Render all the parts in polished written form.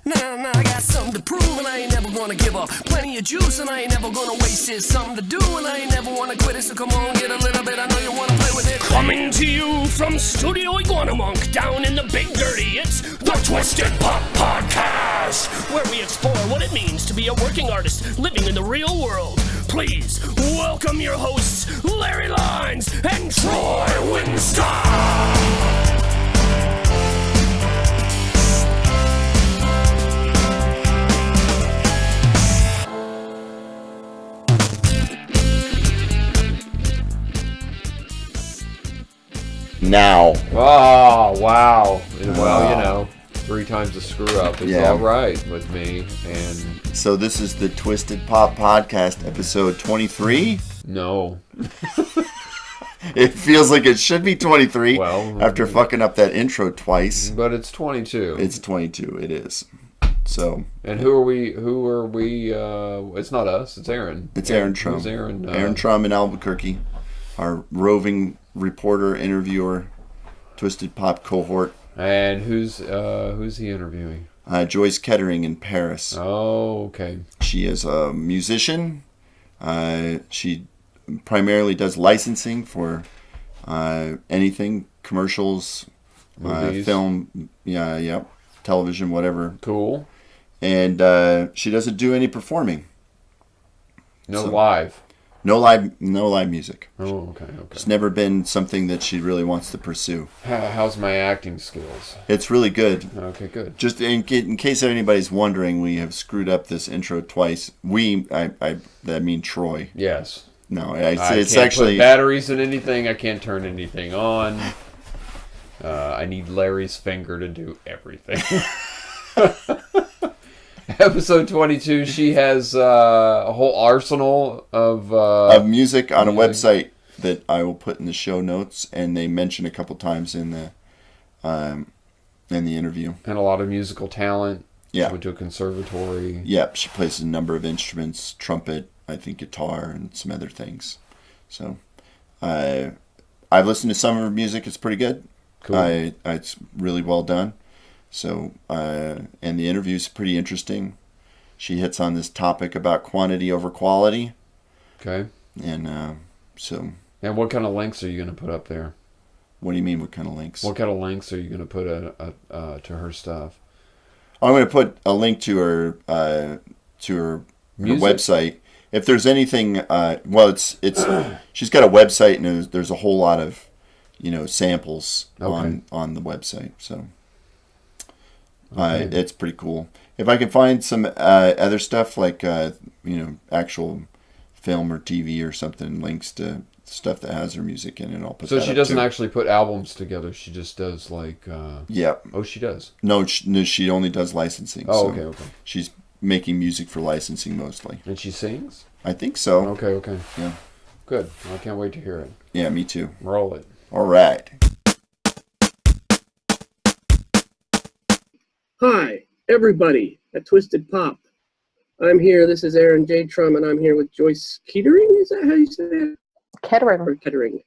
Now I got something to prove and I ain't never gonna give up. Plenty of juice and I ain't never gonna waste it. Something to do and I ain't never wanna quit it. So come on, get a little bit, I know you wanna play with it. Coming to you from Studio Iguana Monk down in the Big Dirty, it's the Twisted Pop Podcast, where we explore what it means to be a working artist living in the real world. Please welcome your hosts, Larry Lines and Troy Winstein. Now. Oh, wow. Well, you know, 3 times a screw up is all right with me. And so this is the Twisted Pop Podcast, episode 23? No. It feels like it should be 23 well, after fucking up that intro twice. But it's 22. It's 22, it is. So. And who are we? It's not us, it's Aaron. It's Aaron Trumm. Who's Aaron? Aaron Trumm in Albuquerque, our roving reporter, interviewer, Twisted Pop cohort. And who's he interviewing? Joyce Kettering in Paris. Oh, okay. She is a musician. She primarily does licensing for anything, commercials, film, television, whatever. Cool. And she doesn't do any performing. No live. No live music. Oh, okay. It's never been something that she really wants to pursue. How's my acting skills? It's really good. Okay, good. Just in case anybody's wondering, we have screwed up this intro twice. I mean Troy. Yes. No, I it's can't actually put batteries in anything. I can't turn anything on. I need Larry's finger to do everything. Episode 22, she has a whole arsenal of music on a website that I will put in the show notes, and they mention a couple times in the interview. And a lot of musical talent. Yeah. She went to a conservatory. Yep, she plays a number of instruments, trumpet, I think guitar, and some other things. So, I've listened to some of her music. It's pretty good. Cool. It's really well done. So, and the interview's pretty interesting. She hits on this topic about quantity over quality. Okay. And so. And what kind of links are you going to put up there? What do you mean? What kind of links? What kind of links are you going to put to her stuff? I'm going to put a link to her website. If there's anything, it's she's got a website, and there's a whole lot of samples on the website. So. It's pretty cool. If I can find some other stuff like actual film or TV or something, links to stuff that has her music in it, I'll put. So that she up doesn't too. actually put albums together. She just does like. Yeah. Oh, she does. No, she only does licensing. Oh, so okay. She's making music for licensing mostly. And she sings? I think so. Okay. Yeah. Good. I can't wait to hear it. Yeah, me too. Roll it. All right. Hi, everybody at Twisted Pop. I'm here. This is Aaron J. Trumm, and I'm here with Joyce Kettering. Is that how you say it? Kettering. Or Kettering.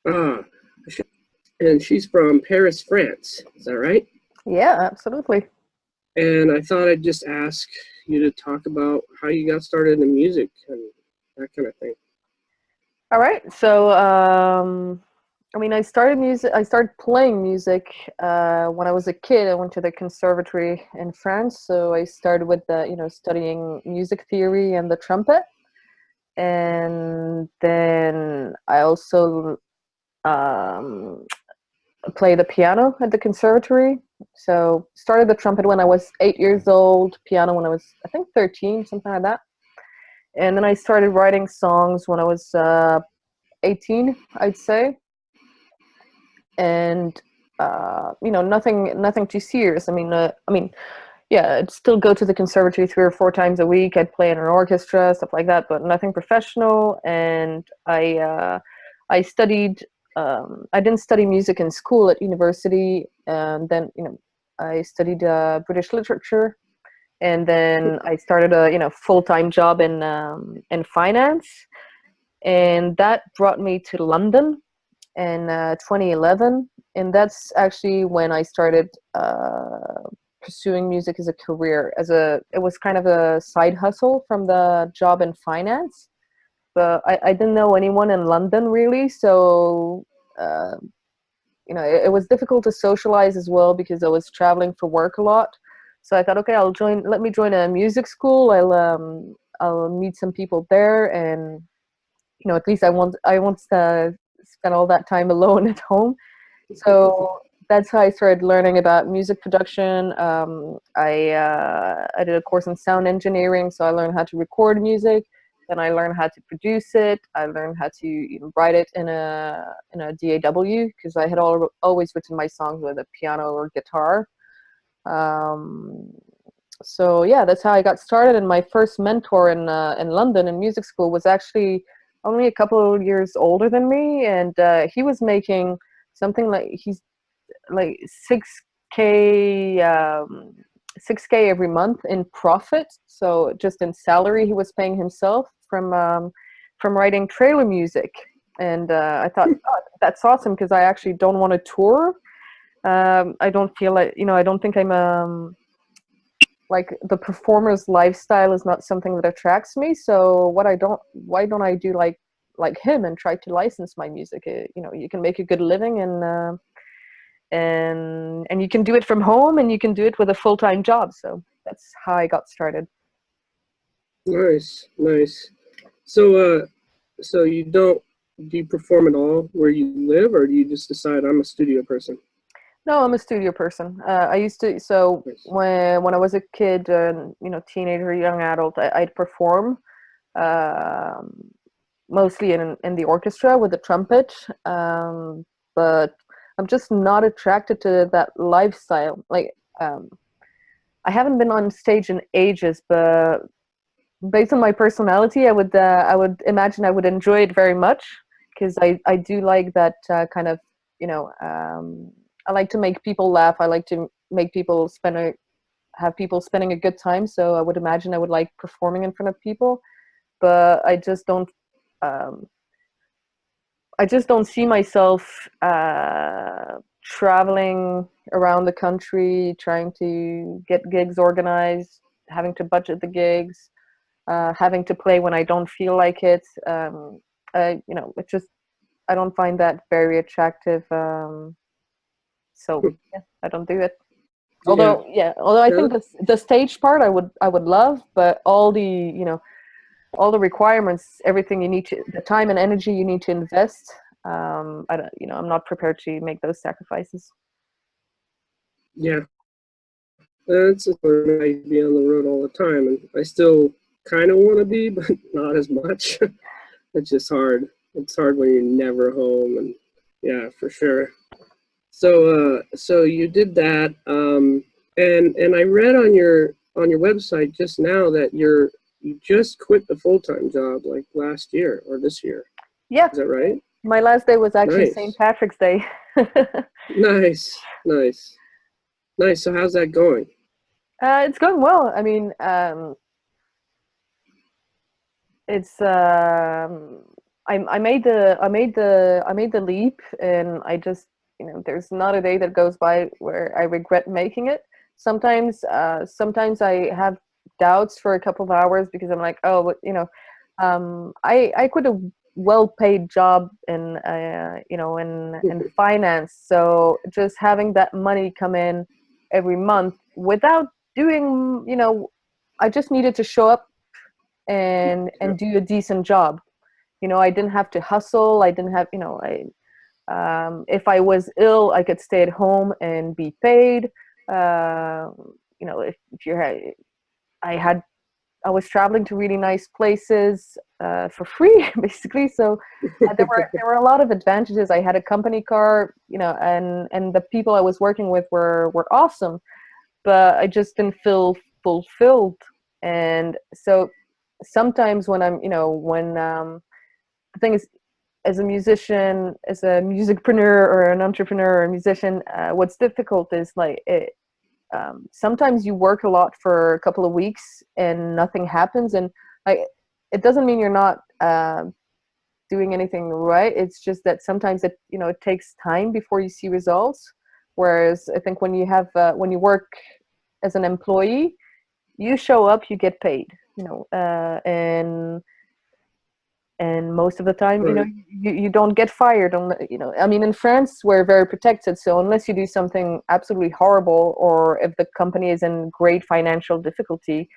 And she's from Paris, France. Is that right? Yeah, absolutely. And I thought I'd just ask you to talk about how you got started in music and that kind of thing. All right. So, I started playing music when I was a kid. I went to the conservatory in France, so I started with studying music theory and the trumpet, and then I also played the piano at the conservatory. So started the trumpet when I was 8 years old, piano when I was I think 13, something like that, and then I started writing songs when I was 18, I'd say. And nothing too serious. I'd still go to the conservatory 3 or 4 times a week. I'd play in an orchestra, stuff like that, but nothing professional. And I studied. I didn't study music in school at university, and then I studied British literature, and then I started a full-time job in finance, and that brought me to London in 2011, and that's actually when I started pursuing music as a career. It was kind of a side hustle from the job in finance, but I didn't know anyone in London really, so it was difficult to socialize as well because I was traveling for work a lot. So I thought, okay, let me join a music school. I'll meet some people there, and at least I won't spend all that time alone at home. So that's how I started learning about music production. I did a course in sound engineering, so I learned how to record music. Then I learned how to produce it. I learned how to write it in a DAW because I had always written my songs with a piano or guitar. So yeah, that's how I got started. And my first mentor in London in music school was actually only a couple of years older than me, and he was making something like 6K 6K every month in profit. So just in salary, he was paying himself from writing trailer music. And I thought, oh, that's awesome because I actually don't want to tour. I don't feel like I don't think I'm like the performer's lifestyle is not something that attracts me. So why don't I do like him and try to license my music? You can make a good living and you can do it from home and you can do it with a full-time job. So that's how I got started. Nice. So do you perform at all where you live, or do you just decide I'm a studio person? No, I'm a studio person. I used to. So Nice. when I was a kid, teenager, young adult, I'd perform, mostly in the orchestra with the trumpet. But I'm just not attracted to that lifestyle. Like, I haven't been on stage in ages, but based on my personality, I would imagine I would enjoy it very much because I do like that kind of I like to make people laugh. I like to make people have people spending a good time. So I would imagine I would like performing in front of people, but um, I just don't see myself traveling around the country trying to get gigs organized, having to budget the gigs, having to play when I don't feel like it. It just I don't find that very attractive. So yeah, I don't do it. Although I Yeah. think the stage part I would love, but all the requirements, everything the time and energy you need to invest. I don't, I'm not prepared to make those sacrifices. Yeah. It's just I be on the road all the time, and I still kind of want to be, but not as much. It's just hard. It's hard when you're never home, and yeah, for sure. So you did that, and I read on your website just now that you just quit the full-time job like last year or this year. Yeah, Is that right? my last day was actually Nice. St. Patrick's Day. Nice. So how's that going? It's going well. I mean, it's I made the leap, and I just there's not a day that goes by where I regret making it. Sometimes I have doubts for a couple of hours because I'm like, oh, but I quit a well-paid job in finance, so just having that money come in every month without doing I just needed to show up and do a decent job. I didn't have to hustle. I didn't have if I was ill, I could stay at home and be paid. If you had I was traveling to really nice places for free, basically. So there were a lot of advantages. I had a company car, and the people I was working with were awesome, but I just didn't feel fulfilled. And so sometimes when the thing is, as a musician, as a musicpreneur or an entrepreneur or a musician, what's difficult is sometimes you work a lot for a couple of weeks and nothing happens, and it doesn't mean you're not doing anything right. It's just that sometimes it takes time before you see results. Whereas I think when you work as an employee, you show up, you get paid, and most of the time, Right. you don't get fired. I mean, in France, we're very protected. So unless you do something absolutely horrible, or if the company is in great financial difficulty,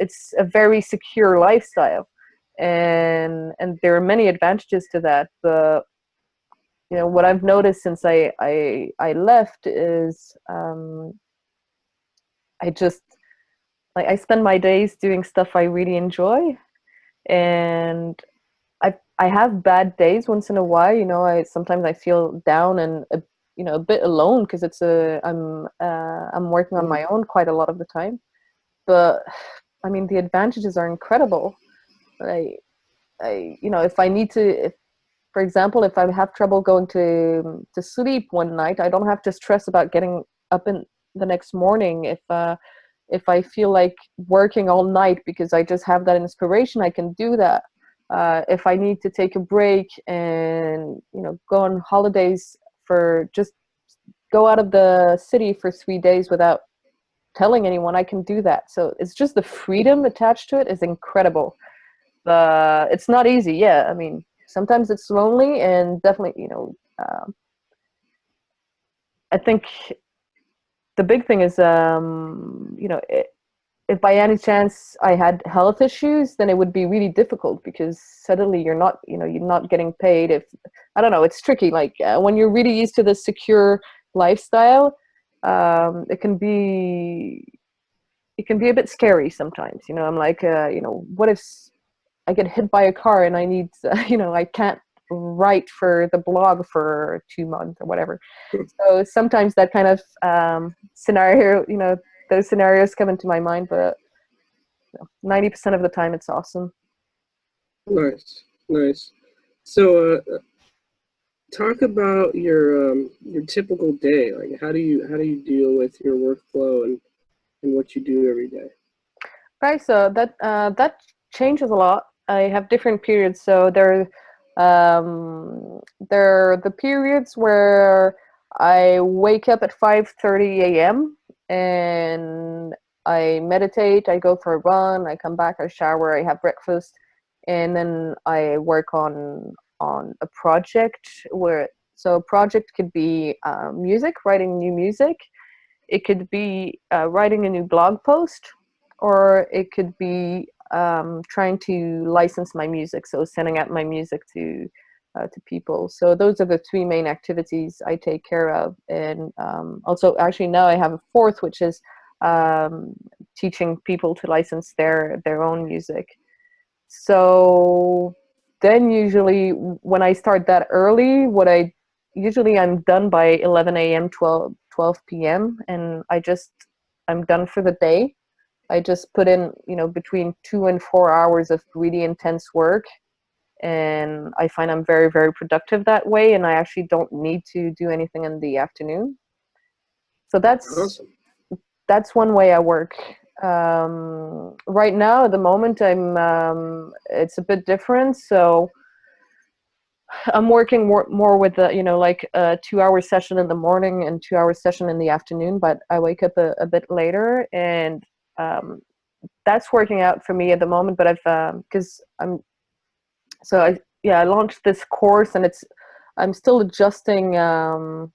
it's a very secure lifestyle. And there are many advantages to that. But, what I've noticed since I left is, I just, like, I spend my days doing stuff I really enjoy. And I have bad days once in a while. I sometimes I feel down and a bit alone, because I'm working on my own quite a lot of the time. But I mean, the advantages are incredible. If I need to, for example, if I have trouble going to sleep one night, I don't have to stress about getting up in the next morning. If I feel like working all night because I just have that inspiration, I can do that. If I need to take a break and go on holidays, for just go out of the city for 3 days without telling anyone, I can do that. So it's just the freedom attached to it is incredible. It's not easy. Yeah, I mean, sometimes it's lonely, and definitely, I think the big thing is, if by any chance I had health issues, then it would be really difficult, because suddenly you're not getting paid. If I don't know, it's tricky. Like, when you're really used to the secure lifestyle, it can be a bit scary sometimes. I'm like, what if I get hit by a car and I need, I can't write for the blog for 2 months or whatever. So sometimes that kind of scenario, those scenarios come into my mind, but 90% of the time it's awesome. Nice. So, talk about your typical day. Like, how do you deal with your workflow and what you do every day? Right. So that changes a lot. I have different periods. So there are the periods where I wake up at 5:30 a.m. and I meditate, I go for a run, I come back, I shower, I have breakfast, and then I work on a project. So a project could be music, writing new music. It could be writing a new blog post, or it could be trying to license my music, so sending out my music to people. So those are the three main activities I take care of. And also, actually, now I have a fourth, which is teaching people to license their own music. So then usually when I start that early, I'm done by 11 a.m., 12 p.m. and I'm done for the day. I just put in, between 2 and 4 hours of really intense work, and I find I'm very, very productive that way, and I actually don't need to do anything in the afternoon. So Awesome. that's one way I work. Right now, at the moment, it's a bit different. So I'm working more with like a 2-hour session in the morning and 2-hour session in the afternoon, but I wake up a bit later, and that's working out for me at the moment. But I launched this course, and I'm still adjusting how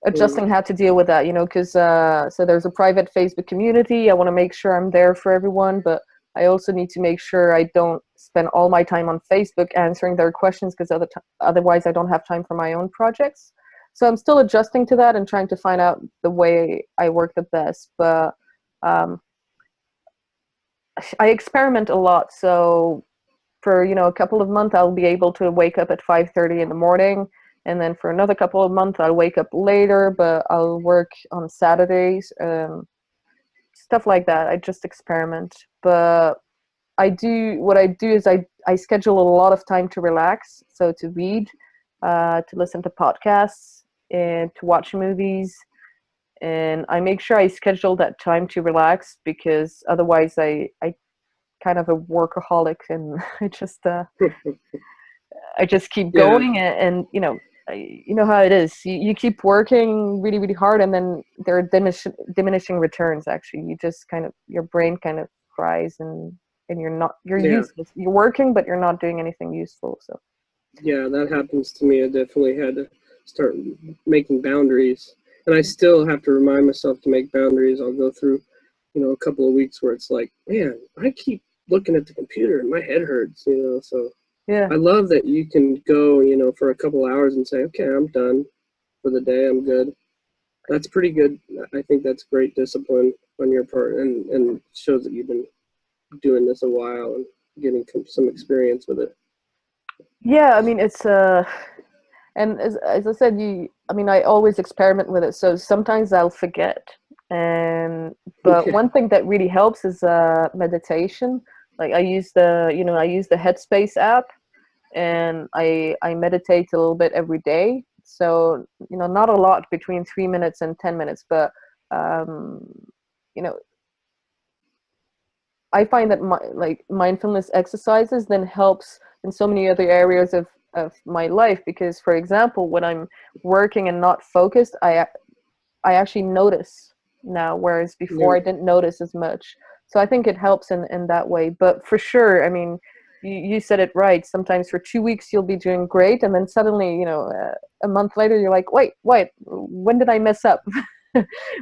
to deal with that, because so there's a private Facebook community. I want to make sure I'm there for everyone, but I also need to make sure I don't spend all my time on Facebook answering their questions, because otherwise I don't have time for my own projects. So I'm still adjusting to that and trying to find out the way I work the best. But I experiment a lot. So for a couple of months, I'll be able to wake up at 5:30 in the morning, and then for another couple of months, I'll wake up later, but I'll work on Saturdays, stuff like that. I just experiment. But what I do is I schedule a lot of time to relax, so to read, to listen to podcasts, and to watch movies. And I make sure I schedule that time to relax, because otherwise I kind of a workaholic, and I just keep going, and you know how it is. You keep working really, really hard, and then there are diminishing returns. Actually, you just kind of, your brain kind of cries, and you're Yeah. useless. You're working, but you're not doing anything useful. So Yeah, that happens to me. I definitely had to start making boundaries. And I still have to remind myself to make boundaries. I'll go through, a couple of weeks where it's like, man, I keep looking at the computer and my head hurts. So yeah. I love that you can go, for a couple hours and say, okay, I'm done for the day. I'm good. That's pretty good. I think that's great discipline on your part, and shows that you've been doing this a while and getting some experience with it. Yeah, I mean, it's and as I said, I mean, I always experiment with it, so sometimes I'll forget. And but one thing that really helps is meditation. Like I use the Headspace app, and I meditate a little bit every day. So, not a lot, between 3 minutes and 10 minutes, but um, you know, I find that mindfulness exercises then helps in so many other areas of my life, because, for example, when I'm working and not focused, I actually notice now, whereas before Yeah. I didn't notice as much. So I think it helps in that way. But for sure, I mean, you said it right. Sometimes for 2 weeks you'll be doing great, and then suddenly, a month later you're like, wait, when did I mess up?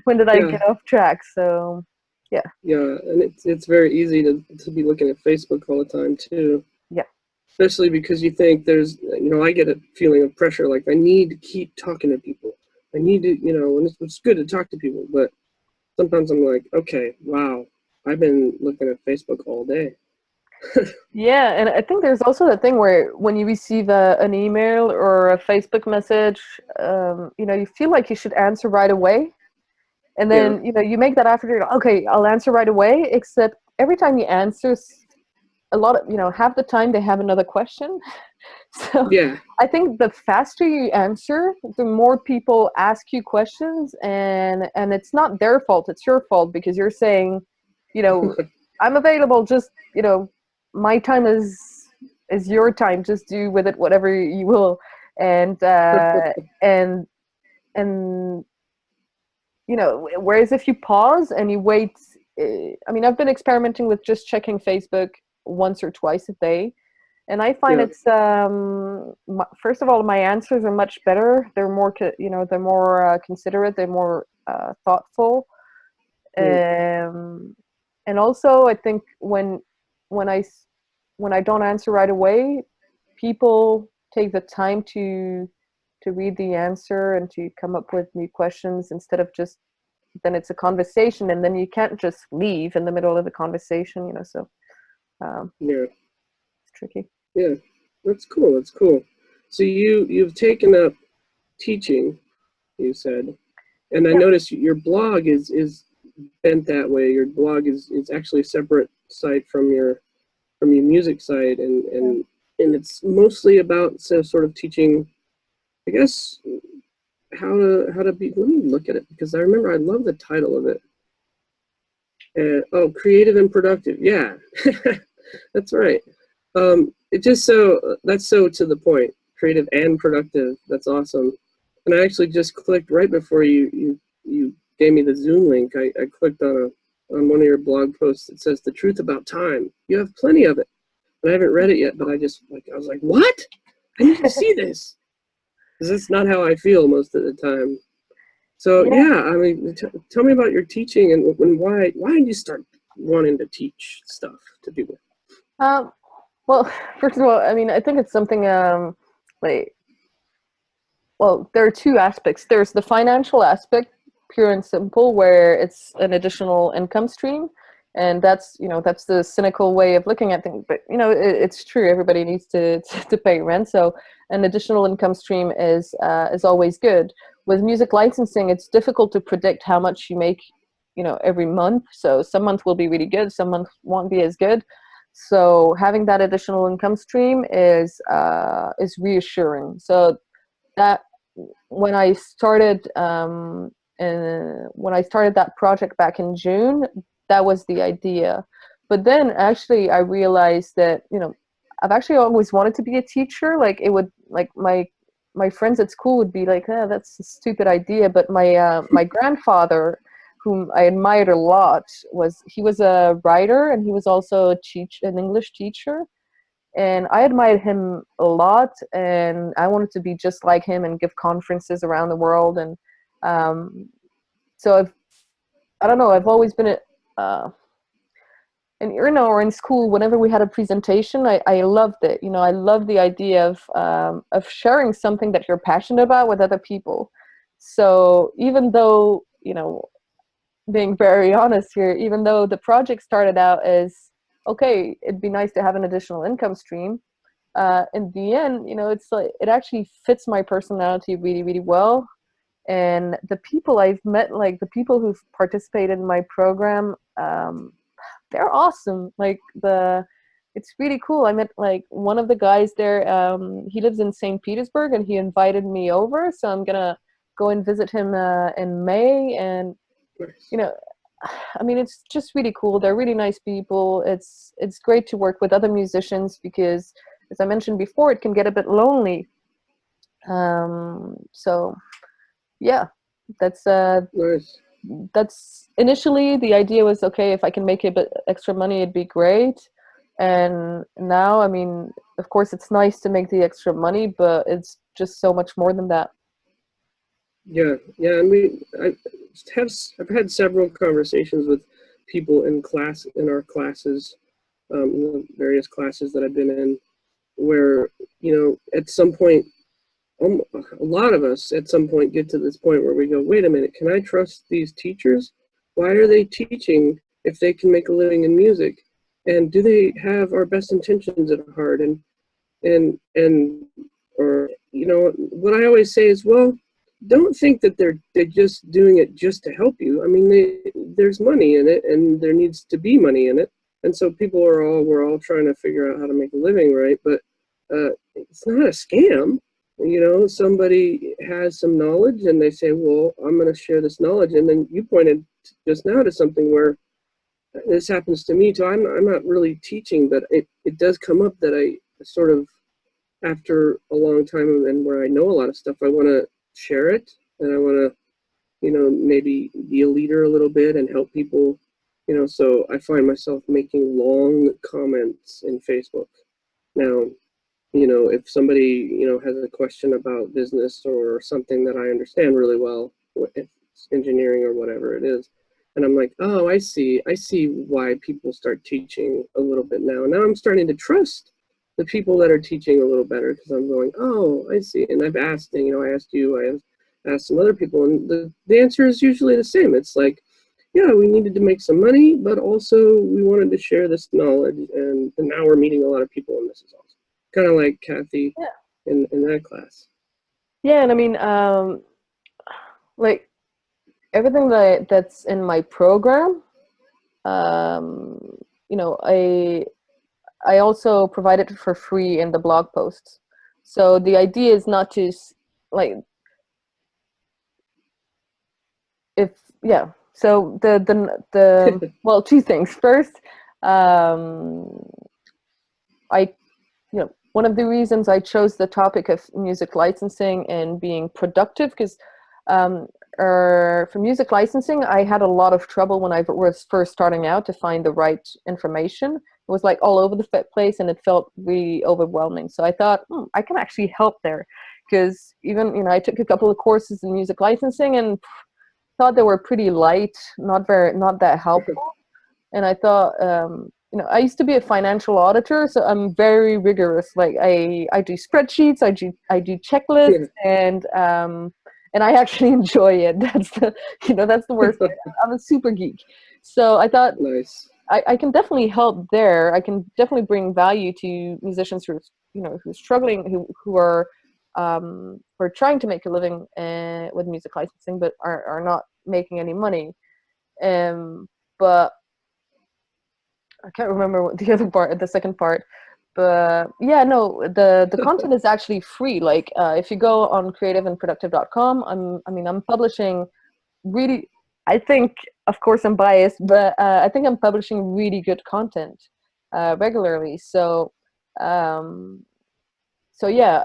When did I Yeah. get off track? So yeah, Yeah, and it's very easy to be looking at Facebook all the time too. yeah. Especially because you think I get a feeling of pressure, like I need to keep talking to people. I need to, and it's good to talk to people, but sometimes I'm like, okay, wow, I've been looking at Facebook all day. Yeah, and I think there's also that thing where when you receive an email or a Facebook message, you feel like you should answer right away. And Yeah, then, you make that after, you're like, okay, I'll answer right away, except every time you answer, a lot of, half the time they have another question. So yeah, I think the faster you answer, the more people ask you questions, and it's not their fault, it's your fault, because you're saying, you know, I'm available, just, my time is your time, just do with it whatever you will. And and whereas if you pause and you wait, I mean, I've been experimenting with just checking Facebook once or twice a day, and I find yeah, it's first of all, my answers are much better. They're more they're more considerate, they're more thoughtful. mm, And also, I think when I when I don't answer right away, people take the time to read the answer and to come up with new questions, instead of just, then it's a conversation, and then you can't just leave in the middle of the conversation. So yeah, it's tricky. yeah. That's cool. That's cool. So you've taken up teaching, you said, and I Yeah. noticed your blog is bent that way. Your blog is actually a separate site from your music site, and it's mostly about sort of teaching, I guess, how to be. Let me look at it, because I remember I love the title of it. Oh, creative and productive. Yeah, that's right. It just that's so to the point. Creative and productive. That's awesome. And I actually just clicked right before you gave me the Zoom link. I clicked on one of your blog posts that says the truth about time. You have plenty of it, and I haven't read it yet. But I was like, what? I need to see this, because that's not how I feel most of the time. So Yeah. yeah, I mean, tell me about your teaching, and why did you start wanting to teach stuff to people? Um, well, first of all, I mean, I think it's something like, well, there are two aspects. There's the financial aspect, pure and simple, where it's an additional income stream, and that's the cynical way of looking at things. But it's true. Everybody needs to to pay rent, so an additional income stream is always good. With music licensing, it's difficult to predict how much you make, every month. So some months will be really good, some months won't be as good. So having that additional income stream is reassuring. So that when I started when I started that project back in June, that was the idea. But then actually I realized that I've actually always wanted to be a teacher. Like it would like my friends at school would be like, "Oh, that's a stupid idea." But my grandfather, whom I admired a lot, he was a writer, and he was also an English teacher, and I admired him a lot, and I wanted to be just like him and give conferences around the world. And so I don't know, I've always been and or in school, whenever we had a presentation, I loved it. I love the idea of sharing something that you're passionate about with other people. So even though, being very honest here, even though the project started out as, okay, it'd be nice to have an additional income stream, in the end, it's like it actually fits my personality really, really well. And the people I've met, like the people who've participated in my program, they're awesome. It's really cool. I met like one of the guys there. He lives in St. Petersburg, and he invited me over. So I'm gonna go and visit him in May. And I mean, it's just really cool. They're really nice people. It's great to work with other musicians because, as I mentioned before, it can get a bit lonely. So yeah, that's Nice. that's initially the idea was, okay, if I can make a bit extra money, it'd be great. And now, I mean, of course it's nice to make the extra money, but it's just so much more than that. Yeah, yeah. I mean, I've had several conversations with people in our classes, the various classes that I've been in, where at some point, a lot of us at some point get to this point where we go, wait a minute, can I trust these teachers? Why are they teaching if they can make a living in music? And do they have our best intentions at heart? Or what I always say is, well, don't think that they're just doing it just to help you. I mean, there's money in it, and there needs to be money in it. And so we're all trying to figure out how to make a living, right? But it's not a scam. Somebody has some knowledge and they say, well, I'm going to share this knowledge. And then you pointed just now to something where this happens to me too. I'm not really teaching, but it does come up that I sort of, after a long time and where I know a lot of stuff, I want to share it, and I want to, maybe be a leader a little bit and help people, so I find myself making long comments in Facebook. Now, if somebody, has a question about business or something that I understand really well, if it's engineering or whatever it is, and I'm like, oh, I see why people start teaching a little bit now. Now I'm starting to trust the people that are teaching a little better, because I'm going, oh, I see. And I've asked, I asked you, I have asked some other people, and the answer is usually the same. It's like, yeah, we needed to make some money, but also we wanted to share this knowledge, and now we're meeting a lot of people, and this is awesome. Kind of like Kathy in that class. Yeah, and I mean, like everything that's in my program, I also provide it for free in the blog posts. So the idea is not to So the well, two things. First, one of the reasons I chose the topic of music licensing and being productive, because for music licensing, I had a lot of trouble when I was first starting out to find the right information. It was like all over the place, and it felt really overwhelming. So I thought, I can actually help there, because even I took a couple of courses in music licensing and thought they were pretty light, not that helpful. And I thought, I used to be a financial auditor, so I'm very rigorous. Like I do spreadsheets, I do checklists, and I actually enjoy it. That's the worst. I'm a super geek, so I thought, nice. I can definitely help there. I can definitely bring value to musicians who are struggling, who are trying to make a living with music licensing, but are not making any money. But I can't remember what the second part. But yeah, no, the content is actually free. Like if you go on creativeandproductive.com, I'm publishing really, I think, of course I'm biased, but I think I'm publishing really good content regularly. So yeah,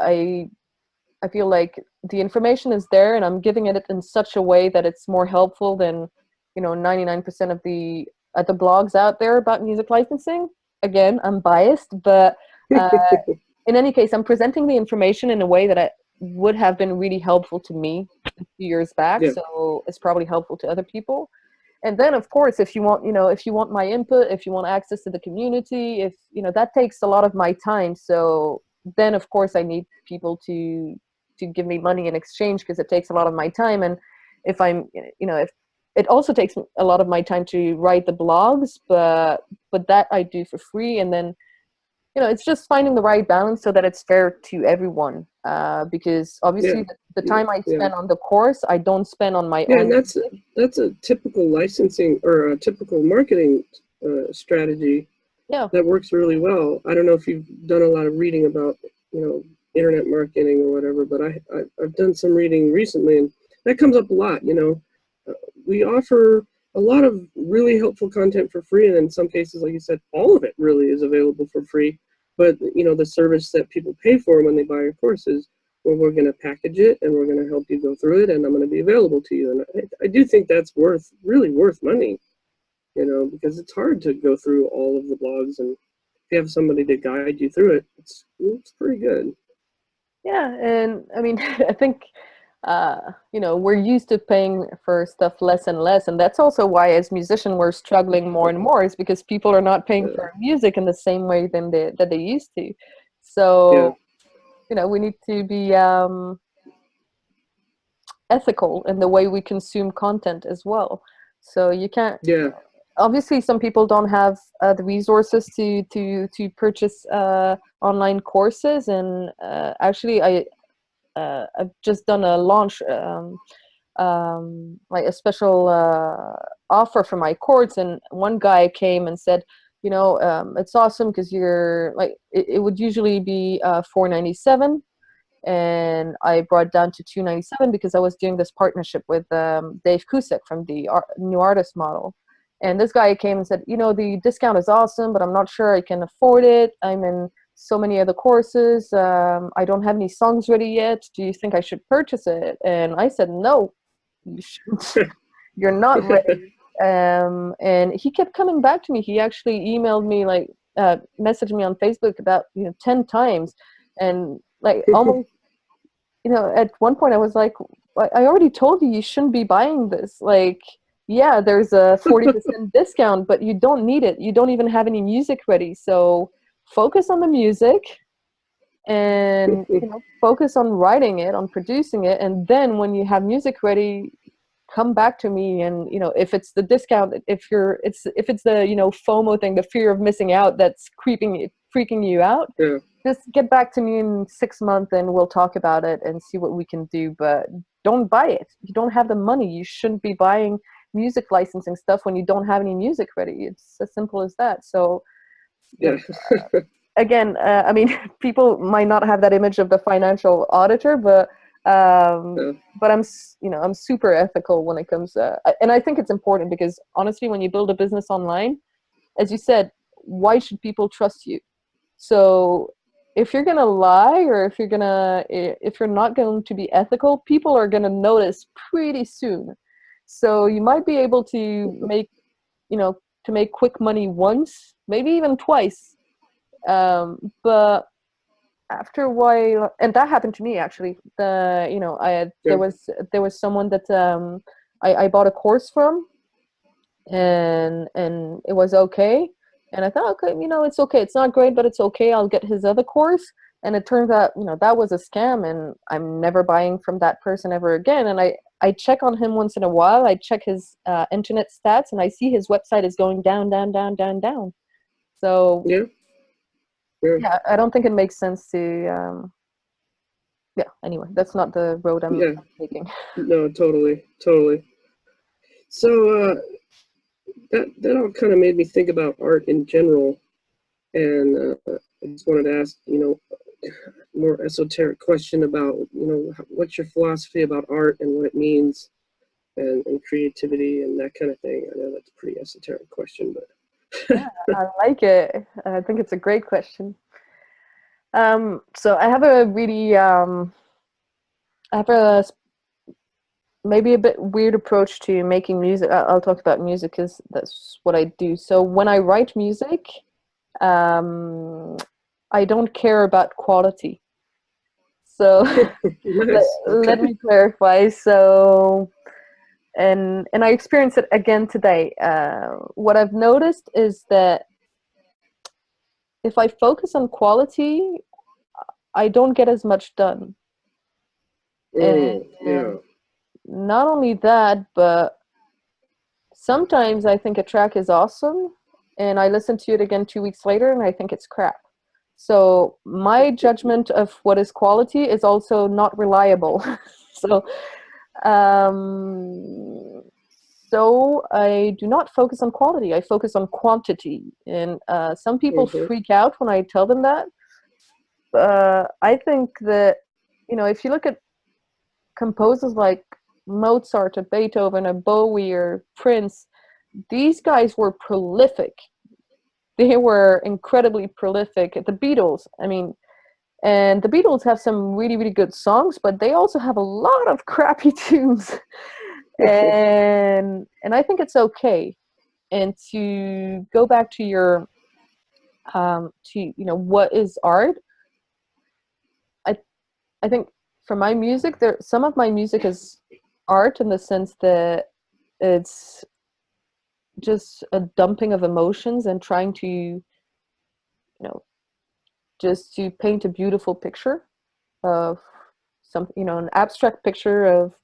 I feel like the information is there, and I'm giving it in such a way that it's more helpful than 99% of the blogs out there about music licensing. Again, I'm biased, but in any case, I'm presenting the information in a way that would have been really helpful to me a few years back. Yeah. So it's probably helpful to other people. And then, of course, if you want my input, if you want access to the community, if that takes a lot of my time. So then, of course, I need people to give me money in exchange, because it takes a lot of my time. And if if it also takes a lot of my time to write the blogs, but that I do for free. And then it's just finding the right balance so that it's fair to everyone. Because obviously, the time I spend on the course, I don't spend on my own. And that's a typical licensing or a typical marketing strategy. Yeah. That works really well. I don't know if you've done a lot of reading about internet marketing or whatever, but I've done some reading recently, and that comes up a lot. We offer a lot of really helpful content for free, and in some cases, like you said, all of it really is available for free. But the service that people pay for when they buy your courses, well, we're going to package it, and we're going to help you go through it, and I'm going to be available to you. And I do think that's really worth money, because it's hard to go through all of the blogs, and if you have somebody to guide you through it, it's pretty good. Yeah, and I mean, I think we're used to paying for stuff less and less, and that's also why, as musicians, we're struggling more and more, is because people are not paying for music in the same way that they used to. So, we need to be ethical in the way we consume content as well. So you can't. Yeah. Obviously, some people don't have the resources to purchase online courses, and actually, I've just done a launch, like a special offer for my course, and one guy came and said, it's awesome because you're like, it would usually be $497, and I brought it down to $297 because I was doing this partnership with Dave Kusek from the New Artist Model. And this guy came and said, the discount is awesome, but I'm not sure I can afford it. I'm in so many other courses. I don't have any songs ready yet. Do you think I should purchase it? And I said, no, you shouldn't. You're not ready. And he kept coming back to me. He actually emailed me, like, messaged me on Facebook about 10 times, and like almost at one point I was like, I already told you shouldn't be buying this. Like, yeah, there's a 40% discount, but you don't need it. You don't even have any music ready. So focus on the music, and focus on writing it, on producing it, and then when you have music ready, come back to me. And if it's the discount, if it's the FOMO thing, the fear of missing out, that's freaking you out, just get back to me in 6 months and we'll talk about it and see what we can do. But don't buy it. You don't have the money. You shouldn't be buying music licensing stuff when you don't have any music ready. It's as simple as that. So again, I mean, people might not have that image of the financial auditor, but I'm super ethical when it comes and I think it's important, because honestly, when you build a business online, as you said, why should people trust you? So if you're gonna lie, or if you're not going to be ethical, people are gonna notice pretty soon. So you might be able to make quick money once, maybe even twice, but after a while, and that happened to me actually. There was someone that I bought a course from, and it was okay, and I thought, okay, it's okay. It's not great, but it's okay. I'll get his other course, and it turns out that was a scam, and I'm never buying from that person ever again. And I check on him once in a while. I check his internet stats, and I see his website is going down, down, down, down, down. So yeah, I don't think it makes sense to anyway, that's not the road I'm taking. No, totally. So that all kind of made me think about art in general, and I just wanted to ask more esoteric question about what's your philosophy about art and what it means, and creativity and that kind of thing. I know that's a pretty esoteric question, but yeah, I like it. I think it's a great question. So I have a really I have a maybe a bit weird approach to making music. I'll talk about music because that's what I do. So when I write music, um, I don't care about quality. So Nice. let Okay. me clarify. So and I experienced it again today. What I've noticed is that if I focus on quality, I don't get as much done. Yeah. And not only that, but sometimes I think a track is awesome, and I listen to it again 2 weeks later, and I think it's crap. So my judgment of what is quality is also not reliable. so um, so I do not focus on quality. I focus on quantity, and some people Mm-hmm. freak out when I tell them that. I think that if you look at composers like Mozart or Beethoven or Bowie or Prince, these guys were prolific. They were incredibly prolific. The Beatles, I mean, and the Beatles have some really, really good songs, but they also have a lot of crappy tunes. And I think it's okay. And to go back to your to what is art, I I think for my music, there some of my music is art in the sense that it's just a dumping of emotions and trying to know just to paint a beautiful picture of some an abstract picture of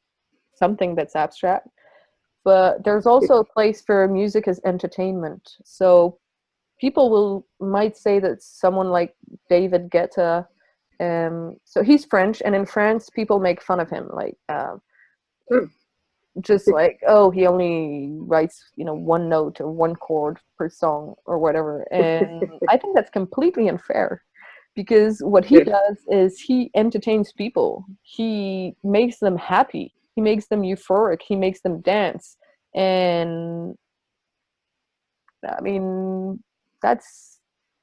something that's abstract. But there's also a place for music as entertainment. So people might say that someone like David Guetta, so he's French, and in France people make fun of him, like Hmm. just like, oh, he only writes one note or one chord per song or whatever. And I think that's completely unfair, because what he Yeah. does is he entertains people. He makes them happy. He makes them euphoric. He makes them dance. And I mean, that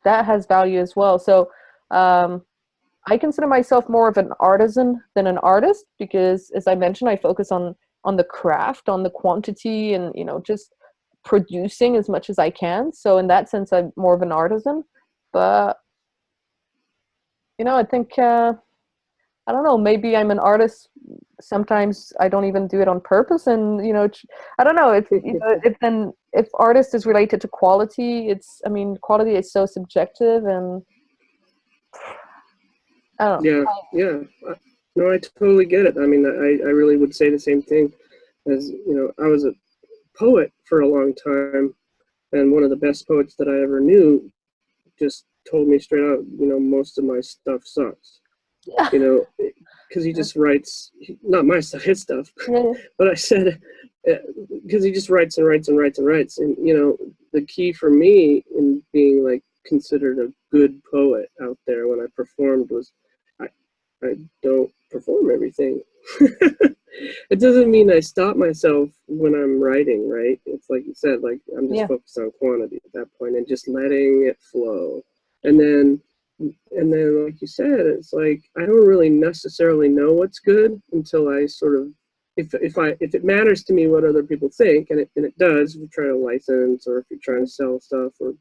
has value as well. So um, I consider myself more of an artisan than an artist, because, as I mentioned, I focus on the craft, on the quantity, and just producing as much as I can. So in that sense, I'm more of an artisan. But I think I don't know. Maybe I'm an artist. Sometimes I don't even do it on purpose, and I don't know. If if artist is related to quality, I mean, quality is so subjective, and I don't Yeah. Yeah. No, I totally get it. I mean, I really would say the same thing. As I was a poet for a long time, and one of the best poets that I ever knew just told me straight out, most of my stuff sucks. know. You know, because he just writes, not my stuff, his stuff. Yeah, But I said, because he just writes and writes and writes and writes, and the key for me in being like considered a good poet out there when I performed was I I don't perform everything. It doesn't mean I stop myself when I'm writing, right? It's like you said, like I'm just yeah, focused on quantity at that point and just letting it flow. And then like you said, it's like I don't really necessarily know what's good until I sort of if it matters to me what other people think, and it does, if you're trying to license or if you're trying to sell stuff, or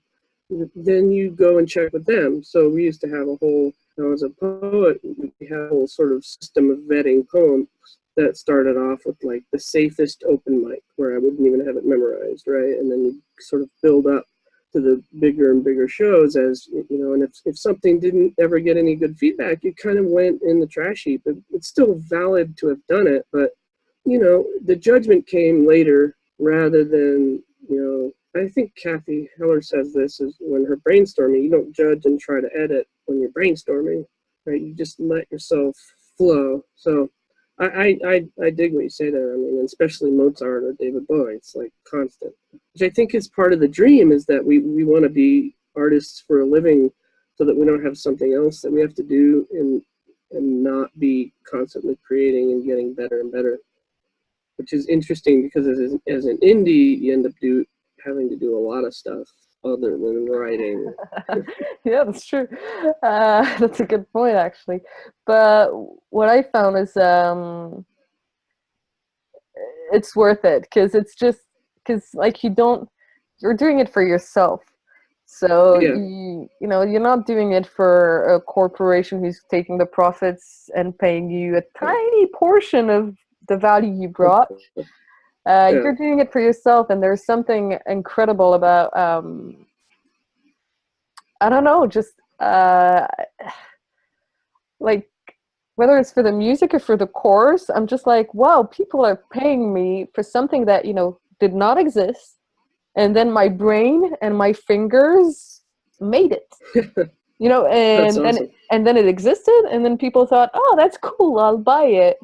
then you go and check with them. So we used to have a whole, as a poet, we had a whole sort of system of vetting poems that started off with like the safest open mic, where I wouldn't even have it memorized, right? And then you sort of build up to the bigger and bigger shows, as and if something didn't ever get any good feedback, you kind of went in the trash heap. It's still valid to have done it, but the judgment came later rather than, I think Kathy Heller says this is when her brainstorming, you don't judge and try to edit when you're brainstorming, right? You just let yourself flow. So I dig what you say there. I mean, especially Mozart or David Bowie, it's like constant, which I think is part of the dream, is that we want to be artists for a living so that we don't have something else that we have to do, and not be constantly creating and getting better and better, which is interesting because as an indie, you end up having to do a lot of stuff. other than writing. Yeah, that's true. That's a good point, actually. But what I found is it's worth it because it's just because like you're doing it for yourself. So Yeah, you know you're not doing it for a corporation who's taking the profits and paying you a yeah, tiny portion of the value you brought. yeah, You're doing it for yourself, and there's something incredible about I don't know, just like whether it's for the music or for the course, I'm just like, wow, people are paying me for something that, did not exist. And then my brain and my fingers made it. that's And awesome. then it existed, and then people thought, oh, that's cool, I'll buy it.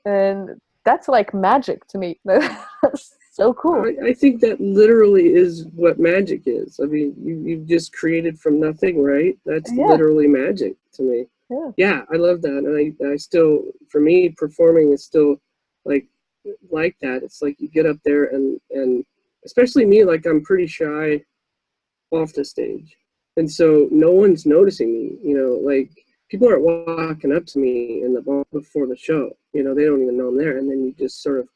And that's like magic to me. That's so cool. I think that literally is what magic is. I mean, you've just created from nothing, right? That's Yeah, literally magic to me. yeah. Yeah, I love that, and I still, for me, performing is still like that. It's like you get up there and especially me, like I'm pretty shy off the stage, and so no one's noticing me. Like people aren't walking up to me in the before the show. They don't even know I'm there, and then you just sort of,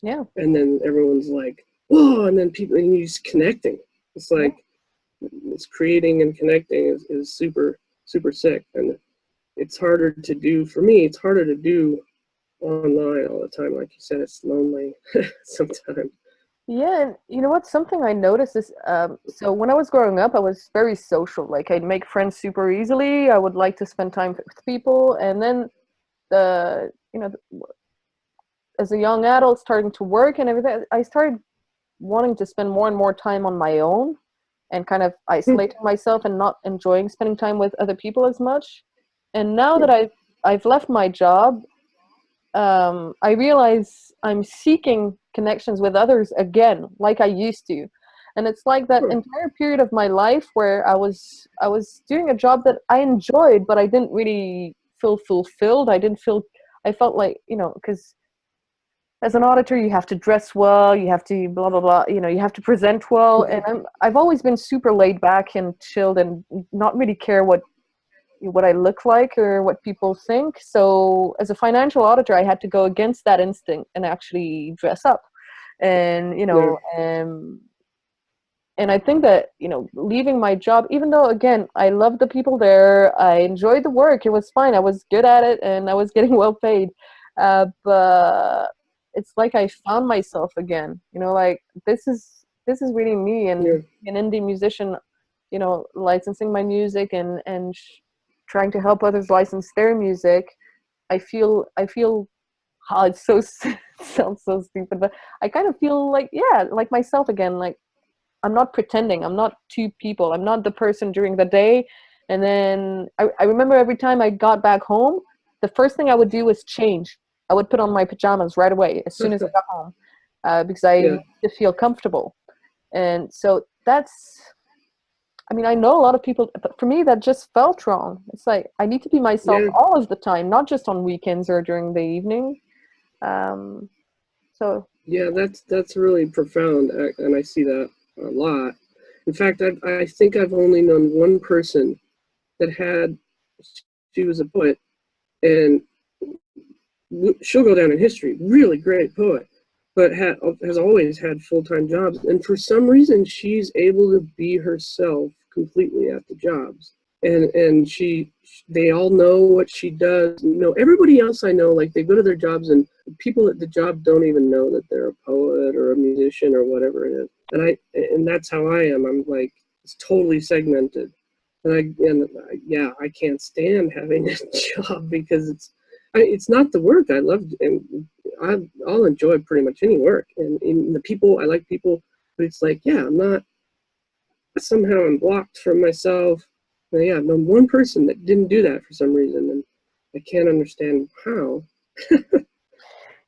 Yeah, and then everyone's like, whoa, and then people, and you just connecting. It's yeah. like it's creating and connecting is super super sick, and it's harder to do for me. It's harder to do online all the time. Like you said, it's lonely sometimes. Yeah, and you know what? Something I noticed is, so when I was growing up, I was very social. Like I'd make friends super easily. I would like to spend time with people, and then the, as a young adult, starting to work and everything, I started wanting to spend more and more time on my own, and kind of isolating myself and not enjoying spending time with other people as much. And now that I've left my job, I realize I'm seeking connections with others again, like I used to. And it's like that entire period of my life where I was doing a job that I enjoyed, but I didn't really feel fulfilled. I felt like, because as an auditor, you have to dress well, you have to blah blah blah, you have to present well. And I've always been super laid back and chilled, and not really care what I look like or what people think. So as a financial auditor, I had to go against that instinct and actually dress up. And Yeah, and I think that, leaving my job, even though again I loved the people there, I enjoyed the work, it was fine, I was good at it, and I was getting well paid. But it's like I found myself again. Like this is really me, yeah, and an indie musician, licensing my music and trying to help others license their music. I feel oh, it's so it sounds so stupid, but I kind of feel like, yeah, like myself again. Like I'm not pretending. I'm not two people. I'm not the person during the day. And then I remember every time I got back home, the first thing I would do was change. I would put on my pajamas right away as soon as I got home, because I yeah, need to feel comfortable. And so I mean, I know a lot of people, but for me, that just felt wrong. It's like I need to be myself yeah, all of the time, not just on weekends or during the evening. Um, so, yeah. That's really profound, and I see that a lot. In fact, I think I've only known one person that had. She was a poet, and she'll go down in history. Really great poet, but has always had full-time jobs. And for some reason, she's able to be herself completely at the jobs. And they all know what she does. Everybody else I know, like they go to their jobs, and people at the job don't even know that they're a poet or a musician or whatever it is. And that's how I am. I'm like, it's totally segmented. Yeah, I can't stand having a job because it's not the work I love, and I'll enjoy pretty much any work, and the people, I like people, but it's like, yeah, I'm not, somehow I'm blocked from myself. And yeah, I've known one person that didn't do that for some reason, and I can't understand how.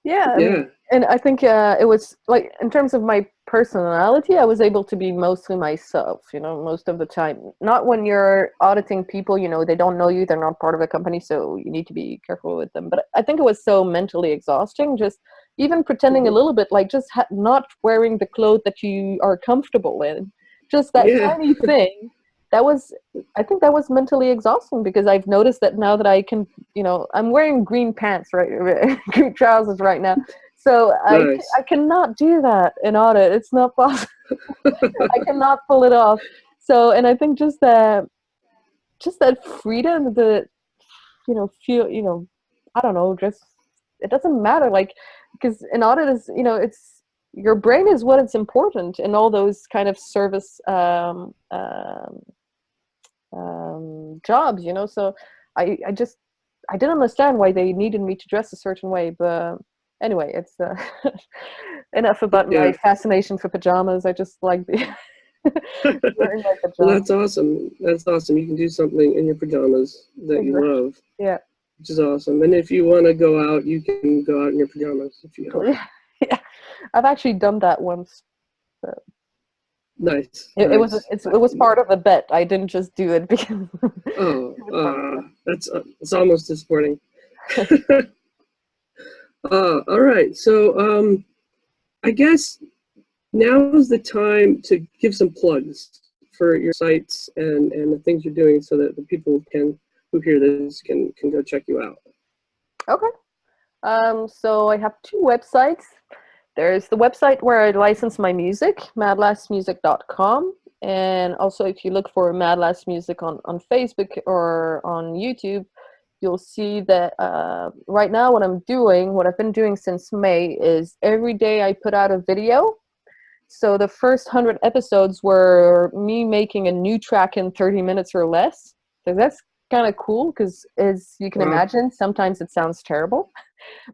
yeah, Yeah, and I think it was like, in terms of my personality, I was able to be mostly myself, most of the time. Not when you're auditing people, they don't know you, they're not part of a company, so you need to be careful with them. But I think it was so mentally exhausting just even pretending a little bit, like just not wearing the clothes that you are comfortable in, just that tiny thing. I think that was mentally exhausting, because I've noticed that now that I can, I'm wearing green pants, right, green trousers right now. So Nice. I cannot do that in audit. It's not possible. I cannot pull it off. So, and I think just that freedom, feel, I don't know, just, it doesn't matter, like, because in audit is, it's, your brain is what is important in all those kind of service jobs, so I didn't understand why they needed me to dress a certain way, but anyway, it's enough about my fascination for pajamas. I just like wearing my pajamas. Well, that's awesome. That's awesome. You can do something in your pajamas that you love. Yeah. Which is awesome. And if you want to go out, you can go out in your pajamas if you want. Yeah. I've actually done that once. So. Nice. It was part of the bet. I didn't just do it because. It's almost disappointing. All right. So I guess now is the time to give some plugs for your sites and the things you're doing, so that the people who hear this can go check you out. Okay. So I have 2 websites. There's the website where I license my music, madlassmusic.com. And also, if you look for Mad Lass Music on Facebook or on YouTube, you'll see that right now what I've been doing since May, is every day I put out a video. So the first 100 episodes were me making a new track in 30 minutes or less. So that's kind of cool, because as you can imagine, sometimes it sounds terrible,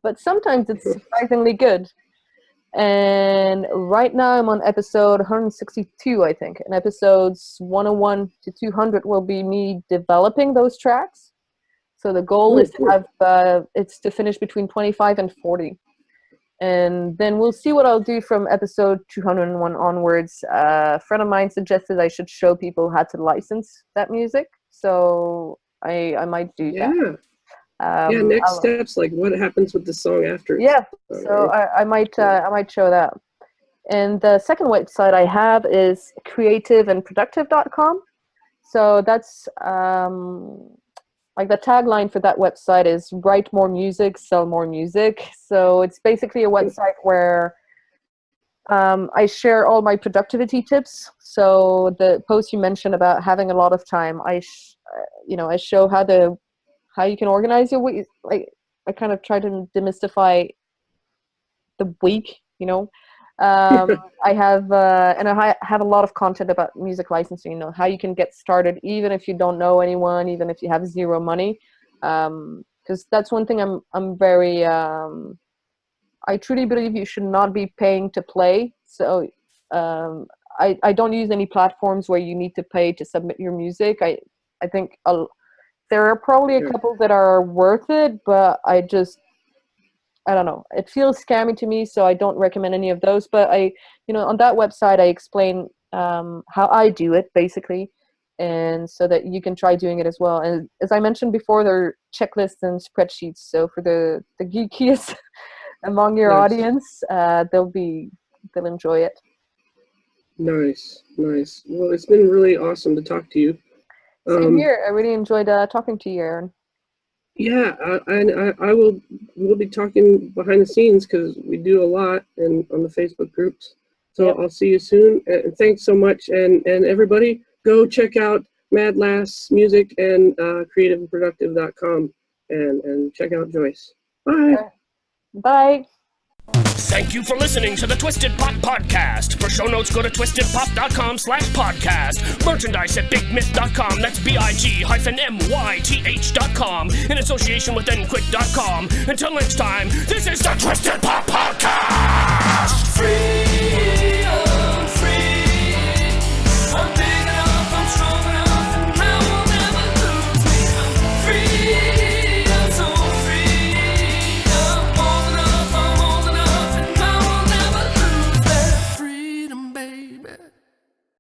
but sometimes it's surprisingly good. And right now I'm on episode 162, I think, and episodes 101 to 200 will be me developing those tracks. So the goal is to have it's to finish between 25 and 40, and then we'll see what I'll do from episode 201 onwards. A friend of mine suggested I should show people how to license that music, so I might do that. Next steps, like what happens with the song after. So I might show that. And the second website I have is creativeandproductive.com. So that's like the tagline for that website is write more music, sell more music. So it's basically a website where I share all my productivity tips. So the post you mentioned about having a lot of time, I show how you can organize your week. Like, I kind of try to demystify the week, I have and I have a lot of content about music licensing, how you can get started even if you don't know anyone, even if you have zero money, because that's one thing I'm very I truly believe you should not be paying to play. So I don't use any platforms where you need to pay to submit your music. I think there are probably a couple that are worth it, but I don't know. It feels scammy to me, so I don't recommend any of those. But on that website, I explain how I do it, basically, and so that you can try doing it as well. And as I mentioned before, there are checklists and spreadsheets. So for the geekiest among your audience, they'll enjoy it. Nice. Well, it's been really awesome to talk to you. Same here. I really enjoyed talking to you, Aaron. Yeah, and we'll be talking behind the scenes, because we do a lot on the Facebook groups. So I'll see you soon. And thanks so much. And everybody, go check out Mad Lass Music and creativeandproductive.com and check out Joyce. Bye. Bye. Thank you for listening to the Twisted Pop Podcast. For show notes, go to twistedpop.com/podcast. Merchandise at bigmyth.com. That's BIG-MYTH.com. In association with NQuit.com. Until next time, this is the Twisted Pop Podcast. Free.